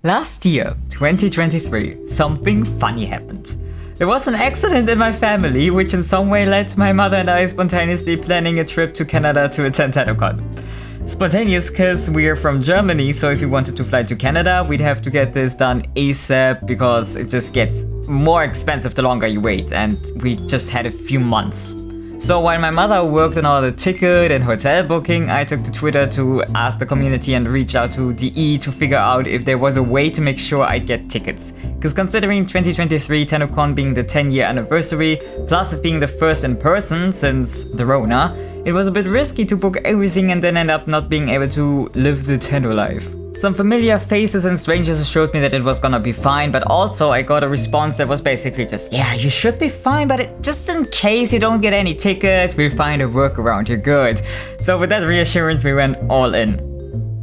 Last year, 2023, something funny happened. There was an accident in my family, which in some way led to my mother and I spontaneously planning a trip to Canada to attend TennoCon. Spontaneous because we're from Germany, so if we wanted to fly to Canada, we'd have to get this done ASAP because it just gets more expensive the longer you wait, and we just had a few months. So while my mother worked on all the ticket and hotel booking, I took to Twitter to ask the community and reach out to DE to figure out if there was a way to make sure I'd get tickets. Because considering 2023 TennoCon being the 10-year anniversary, plus it being the first in person since the Rona, it was a bit risky to book everything and then end up not being able to live the Tenno life. Some familiar faces and strangers assured me that it was gonna be fine, but also I got a response that was basically just, yeah, you should be fine, but just in case you don't get any tickets, we'll find a workaround, you're good. So with that reassurance, we went all in.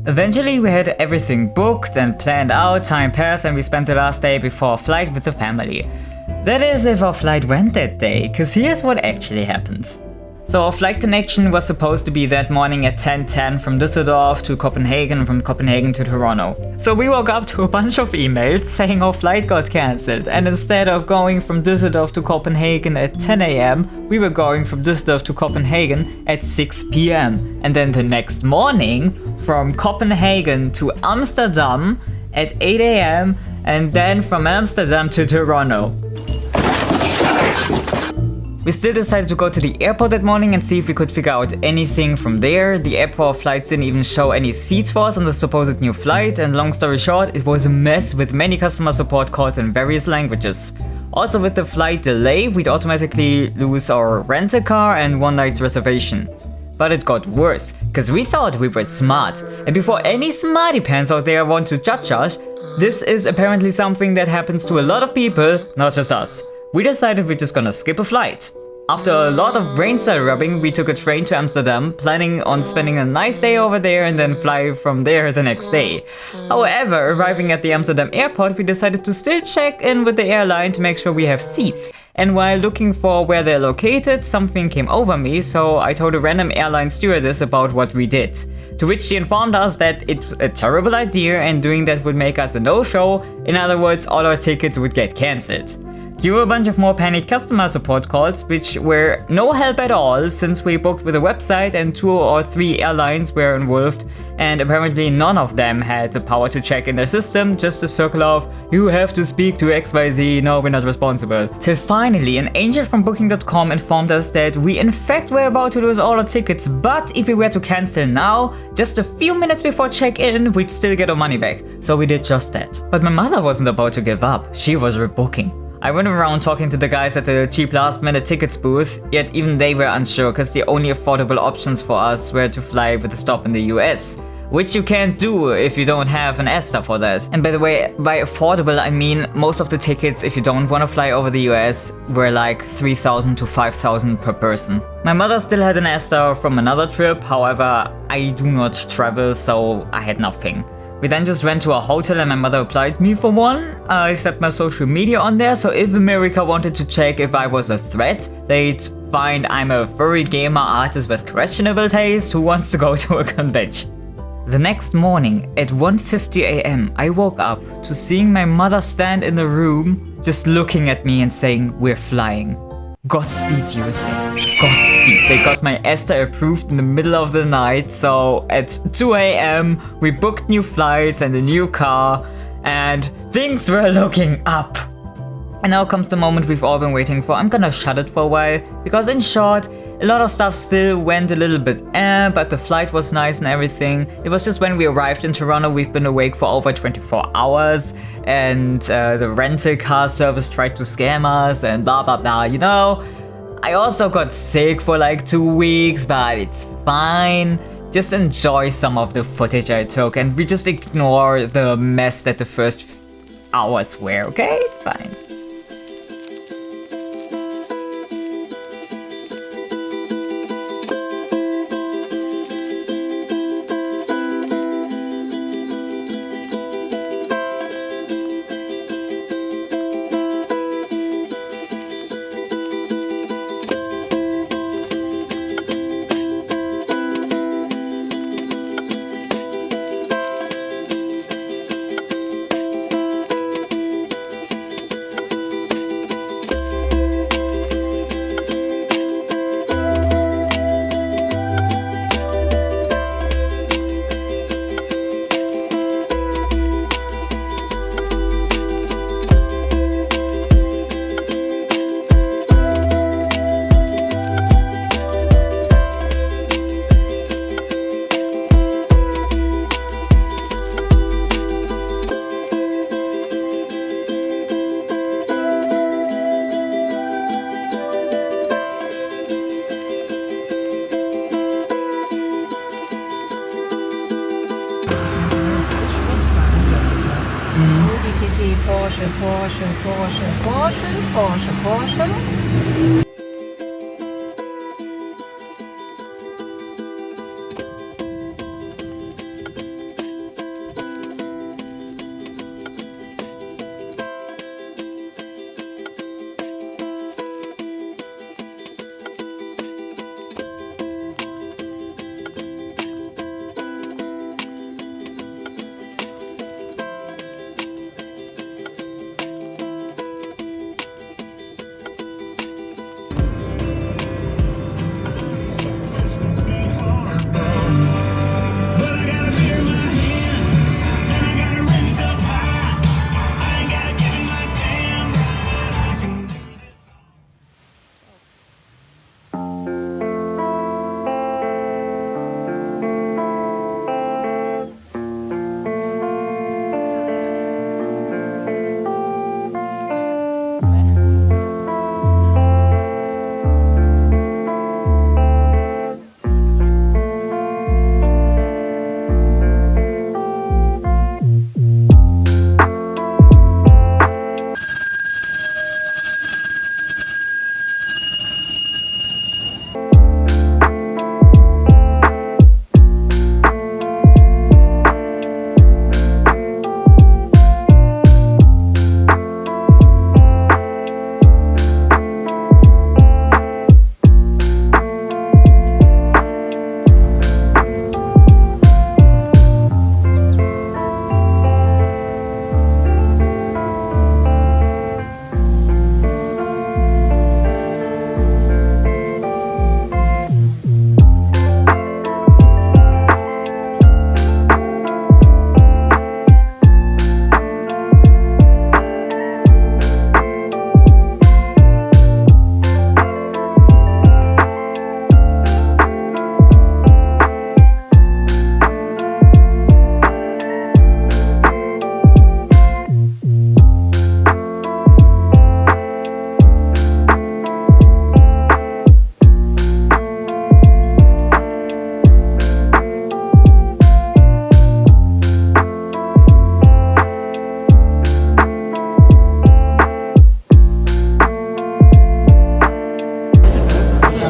Eventually we had everything booked and planned out, time passed, and we spent the last day before our flight with the family. That is if our flight went that day, cause here's what actually happened. So our flight connection was supposed to be that morning at 10:10 from Düsseldorf to Copenhagen, from Copenhagen to Toronto. So we woke up to a bunch of emails saying our flight got cancelled, and instead of going from Düsseldorf to Copenhagen at 10 AM, we were going from Düsseldorf to Copenhagen at 6 PM. And then the next morning from Copenhagen to Amsterdam at 8 AM, and then from Amsterdam to Toronto. We still decided to go to the airport that morning and see if we could figure out anything from there. The app for our flights didn't even show any seats for us on the supposed new flight, and long story short, it was a mess with many customer support calls in various languages. Also with the flight delay, we'd automatically lose our rental car and one night's reservation. But it got worse, cause we thought we were smart, and before any smarty pants out there want to judge us, this is apparently something that happens to a lot of people, not just us. We decided we're just gonna skip a flight. After a lot of brain cell rubbing, we took a train to Amsterdam, planning on spending a nice day over there and then fly from there the next day. However, arriving at the Amsterdam airport, we decided to still check in with the airline to make sure we have seats. And while looking for where they're located, something came over me, so I told a random airline stewardess about what we did. To which she informed us that it's a terrible idea and doing that would make us a no-show. In other words, all our tickets would get cancelled. Cue a bunch of more panicked customer support calls, which were no help at all since we booked with a website and 2 or 3 airlines were involved, and apparently none of them had the power to check in their system, just a circle of, you have to speak to XYZ, no, we're not responsible. Till finally an angel from booking.com informed us that we in fact were about to lose all our tickets, but if we were to cancel now, just a few minutes before check-in, we'd still get our money back. So we did just that. But my mother wasn't about to give up, she was rebooking. I went around talking to the guys at the cheap last-minute tickets booth, yet even they were unsure because the only affordable options for us were to fly with a stop in the US. Which you can't do if you don't have an ESTA for that. And by the way, by affordable I mean most of the tickets, if you don't want to fly over the US, were like 3,000 to 5,000 per person. My mother still had an ESTA from another trip, however I do not travel, so I had nothing. We then just went to a hotel and my mother applied me for one. I set my social media on there, so if America wanted to check if I was a threat, they'd find I'm a furry gamer artist with questionable taste who wants to go to a convention. The next morning at 1:50 AM, I woke up to seeing my mother stand in the room, just looking at me and saying, we're flying. Godspeed, USA. Godspeed. They got my ESTA approved in the middle of the night, so at 2 AM we booked new flights and a new car, and things were looking up. And now comes the moment we've all been waiting for. I'm gonna shut it for a while, because in short, a lot of stuff still went a little bit but the flight was nice and everything. It was just when we arrived in Toronto, we've been awake for over 24 hours, and the rental car service tried to scam us and blah blah blah, you know. I also got sick for like 2 weeks, but it's fine. Just enjoy some of the footage I took and we just ignore the mess that the first hours were, okay? It's fine. Audi TT, Porsche, Porsche, Porsche, Porsche, Porsche, Porsche.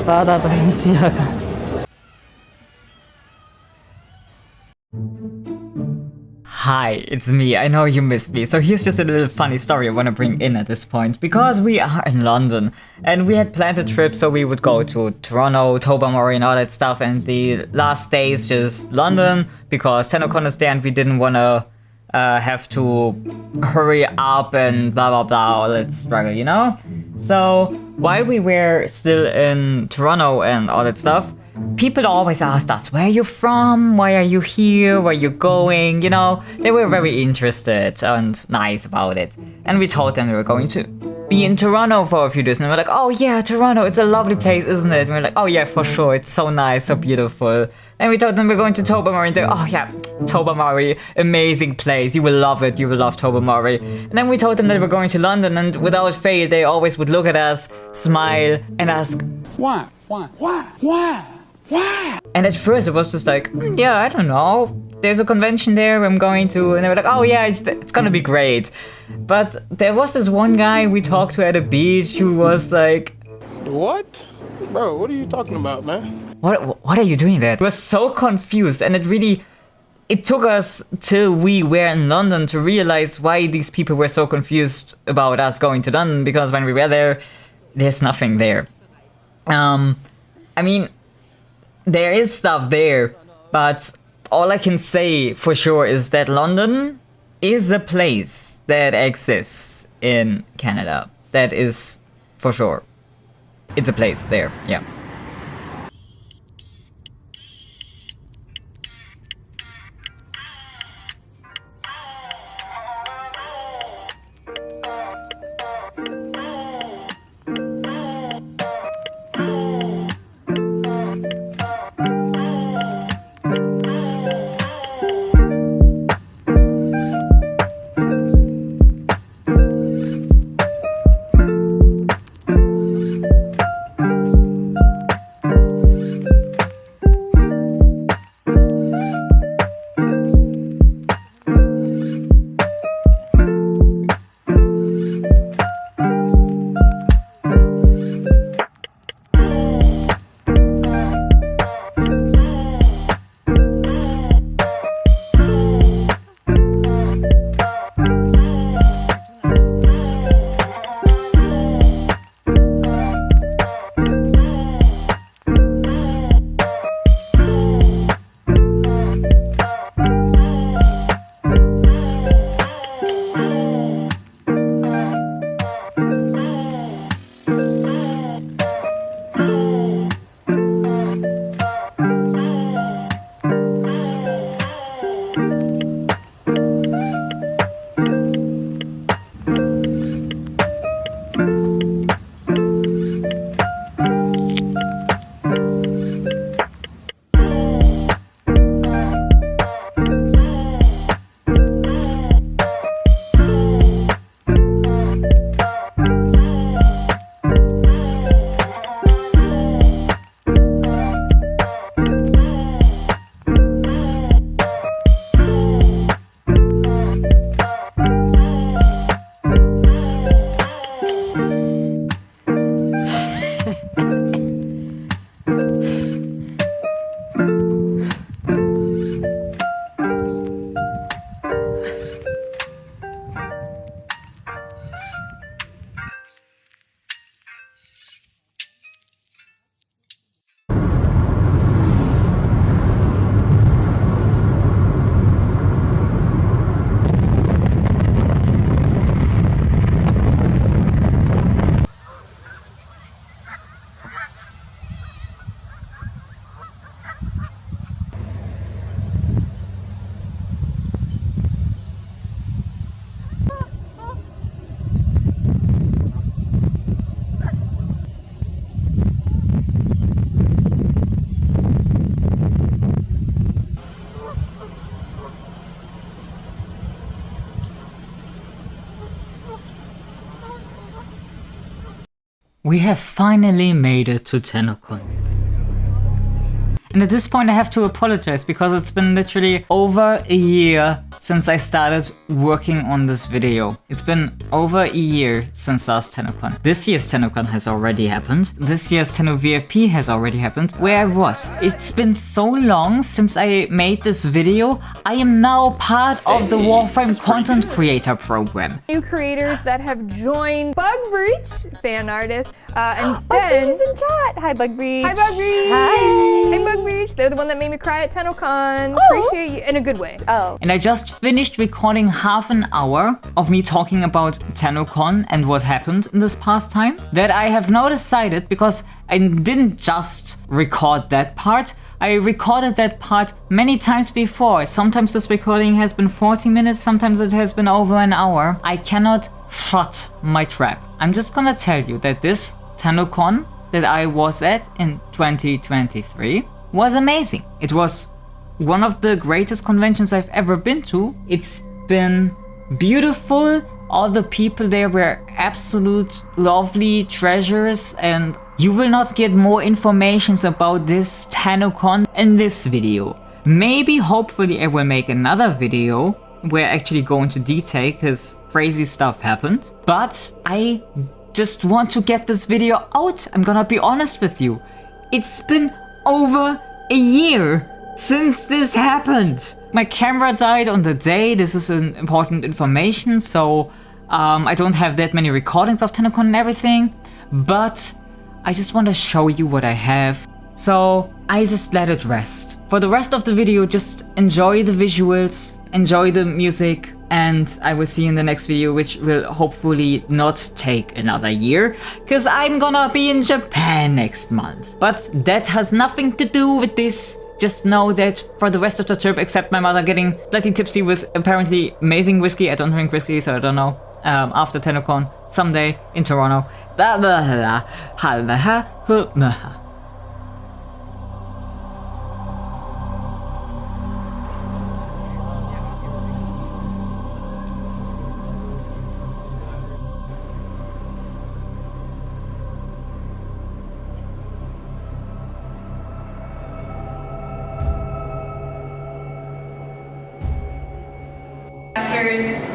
Prada, Balenciaga. Hi, it's me. I know you missed me. So here's just a little funny story I want to bring in at this point. Because we are in London and we had planned a trip so we would go to Toronto, Tobermory and all that stuff. And the last day is just London because TennoCon is there and we didn't want to have to hurry up and blah blah blah, all that struggle, you know? So while we were still in Toronto and all that stuff, people always asked us, where are you from? Why are you here? Where are you going? You know, they were very interested and nice about it. And we told them we were going to be in Toronto for a few days. And they were like, oh yeah, Toronto, it's a lovely place, isn't it? And we were like, oh yeah, for sure, it's so nice, so beautiful. And we told them we're going to Tobermory, and they're, oh yeah, Tobermory, amazing place, you will love it, you will love Tobermory. And then we told them that we're going to London, and without fail, they always would look at us, smile, and ask, Why? and at first it was just like, yeah, I don't know, there's a convention there I'm going to, and they were like, oh yeah, it's gonna be great. But there was this one guy we talked to at a beach who was like, What? Bro, what are you talking about, man? what are you doing there? He was so confused, and it took us till we were in London to realize why these people were so confused about us going to London, because when we were there, there's nothing there. I mean, there is stuff there, but all I can say for sure is that London is a place that exists in Canada. That is for sure. It's a place there, yeah. We have finally made it to TennoCon. And at this point I have to apologize because it's been literally over a year since I started working on this video. It's been over a year since last TennoCon. This year's TennoCon has already happened. This year's Tenno VIP has already happened, where I was. It's been so long since I made this video. I am now part of the Warframe content creator program. New creators that have joined Bug Breach, fan artists, and then... in chat. Hi, Bug Breach. Hi, Bug Breach. Hi. Hey, Bug Breach. They're the one that made me cry at TennoCon. Oh. Appreciate you in a good way. Oh. And I just finished recording half an hour of me talking about TennoCon and what happened in this past time, that I have now decided, because I didn't just record that part, I recorded that part many times before. Sometimes this recording has been 40 minutes, sometimes it has been over an hour. I cannot shut my trap. I'm just gonna tell you that this TennoCon that I was at in 2023 was amazing. It was one of the greatest conventions I've ever been to. It's been beautiful. All the people there were absolute lovely treasures, and you will not get more information about this TennoCon in this video. Maybe, hopefully, I will make another video where I actually go into detail because crazy stuff happened. But I just want to get this video out. I'm gonna be honest with you. It's been over a year since this happened. My camera died on the day. This is an important information, so I don't have that many recordings of TennoCon and everything, but I just want to show you what I have. So I just let it rest. For the rest of the video, just enjoy the visuals, enjoy the music, and I will see you in the next video, which will hopefully not take another year, because I'm gonna be in Japan next month. But that has nothing to do with this. Just know that for the rest of the trip, except my mother getting slightly tipsy with apparently amazing whiskey, I don't drink whiskey, so I don't know, after TennoCon, someday in Toronto.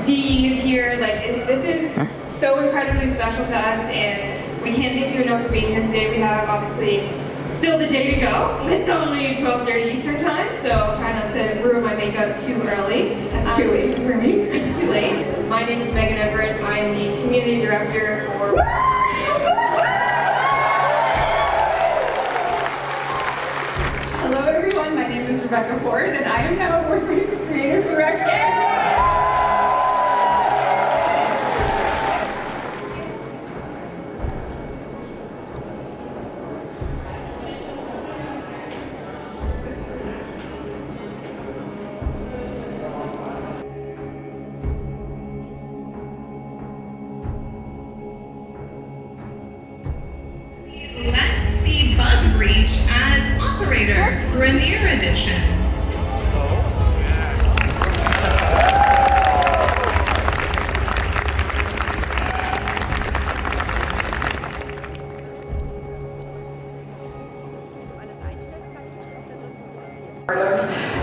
D is here, this is so incredibly special to us, and we can't thank you enough for being here today. We have obviously still the day to go. It's only 12:30 Eastern time, so try not to ruin my makeup too early. That's too late for me. It's too late. My name is Megan Everett. I am the community director for... Hello everyone, my name is Rebecca Ford, and I am now Warframe's creative director. Let's see Bug Breach as Operator, Grenier Edition.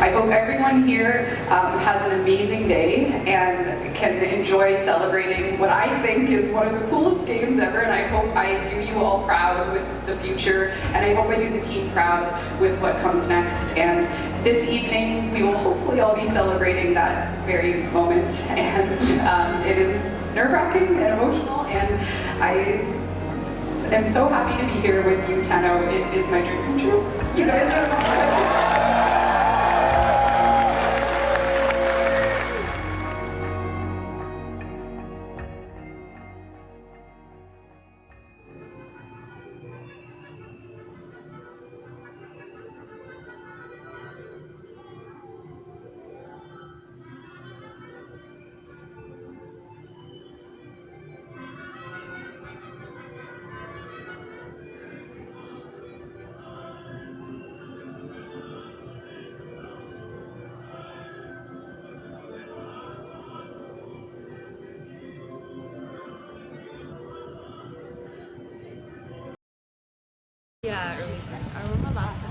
I hope everyone here has an amazing day and can enjoy celebrating what I think is one of the coolest games ever, and I hope I do you all proud with the future, and I hope I do the team proud with what comes next. And this evening we will hopefully all be celebrating that very moment, and it is nerve-wracking and emotional, and I am so happy to be here with you, Tenno. It is my dream come true. You guys are Ja, irgendwie war es.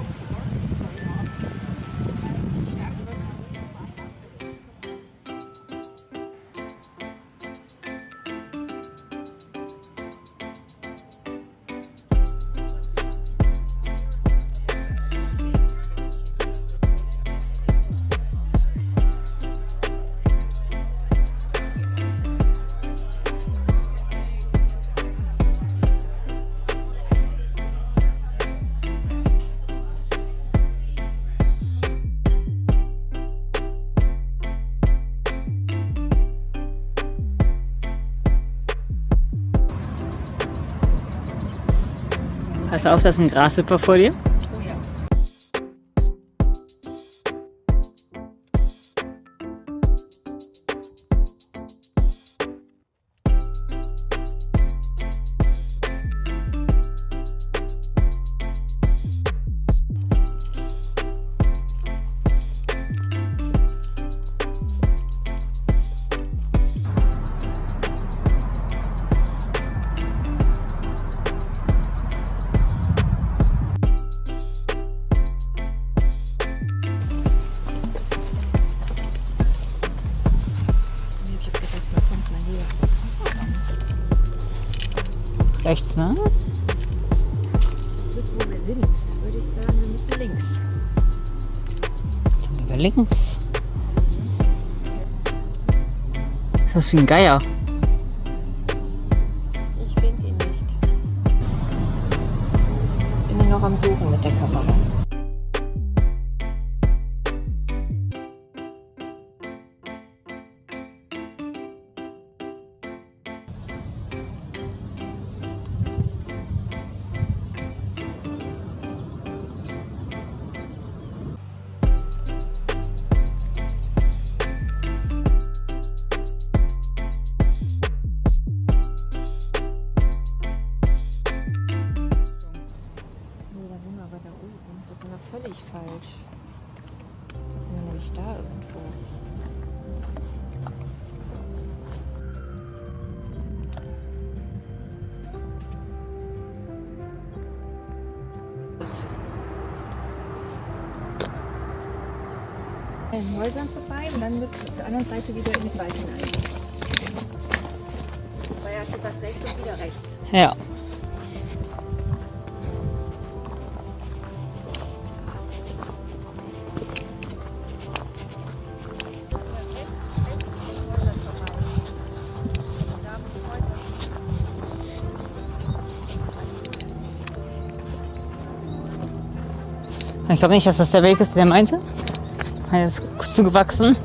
Pass auf, das ist ein Grashüpfer vor dir. Rechts, ne? Wissen, wo wir sind, würde ich sagen, wir müssen links. Dann gehen wir links. Ist das wie ein Geier? Ich finde ihn nicht. Bin ich noch am Suchen mit der Kamera. Völlig falsch. Das sind wir nämlich da irgendwo. An den Häusern vorbei und dann müsst ihr auf der anderen Seite wieder in den Wald hinein. Weil er hat gesagt, rechts und wieder rechts. Ja. Ich glaube nicht, dass das der Weg ist, den er meinte. Er ist zugewachsen.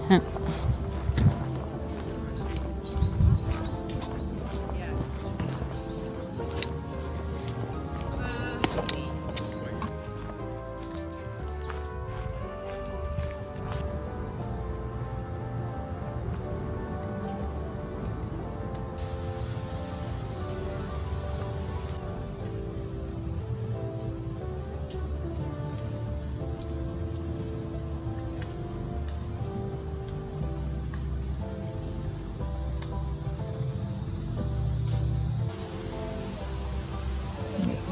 Ja.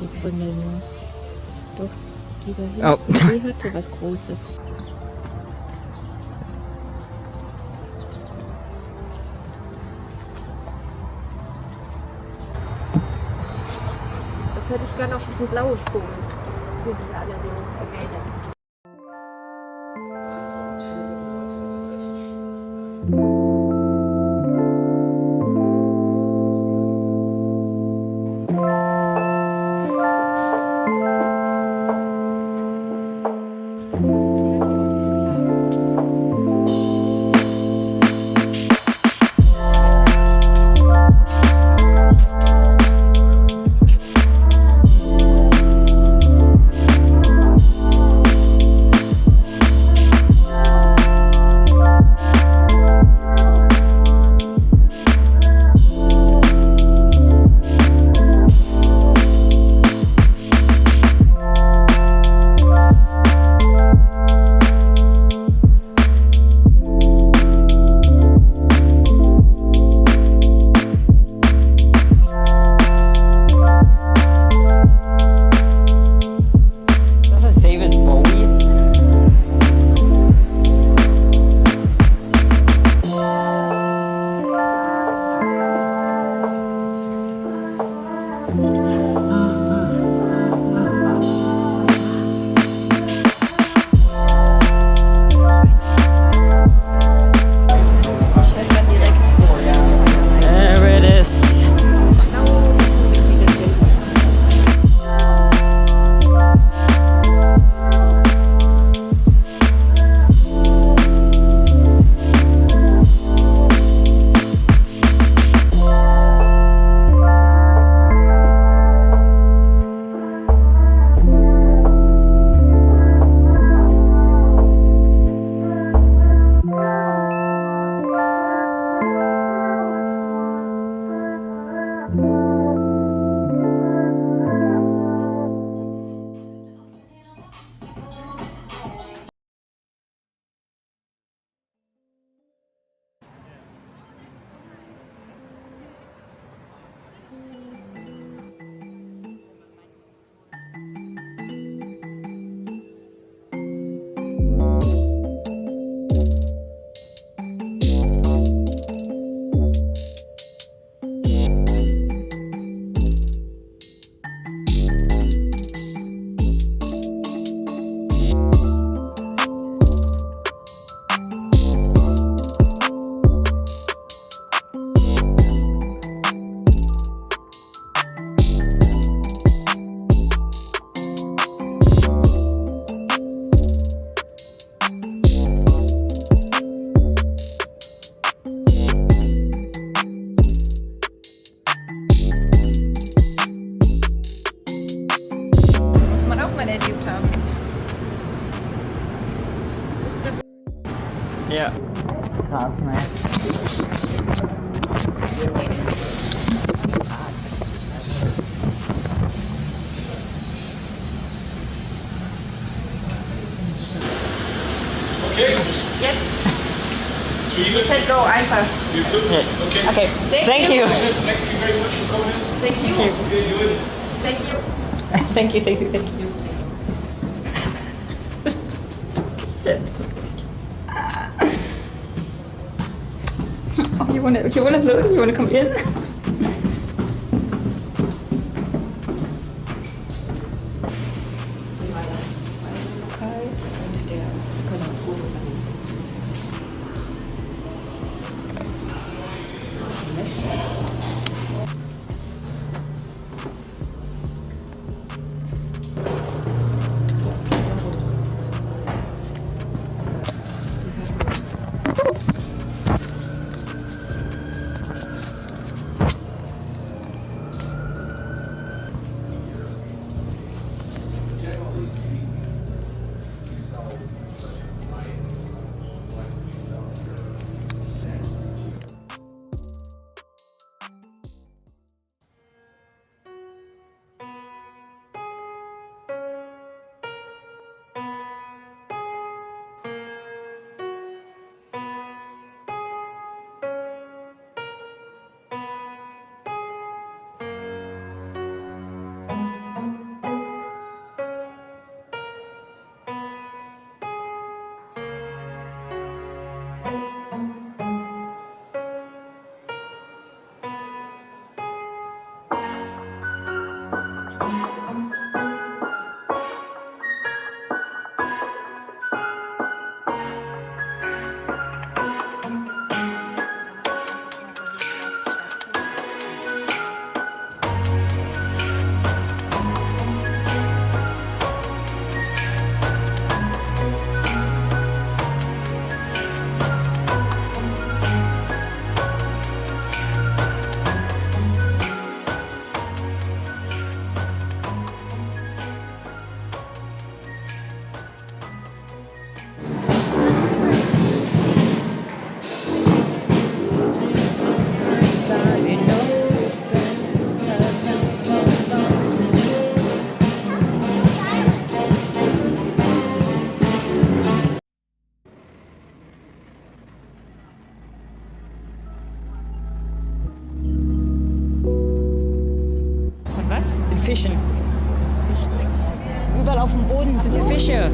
Die Gründe nur. Doch, die da Oh. hinten, die hatte was Großes. Das hätte ich gerne auf diesen blauen Ton, den Sie allerdings erwähnen. Ja. Krass, ne? Okay. Yes. Dream Can go einfach. You good? Okay. Okay, thank you. Thank you very much for coming. Thank you. Okay, good. Thank you. Thank you, thank you, thank you. That's good. Oh, you wanna look? You wanna come in? Lokal und der können ein Foto machen. Fischen. Überall auf dem Boden sind die Fische.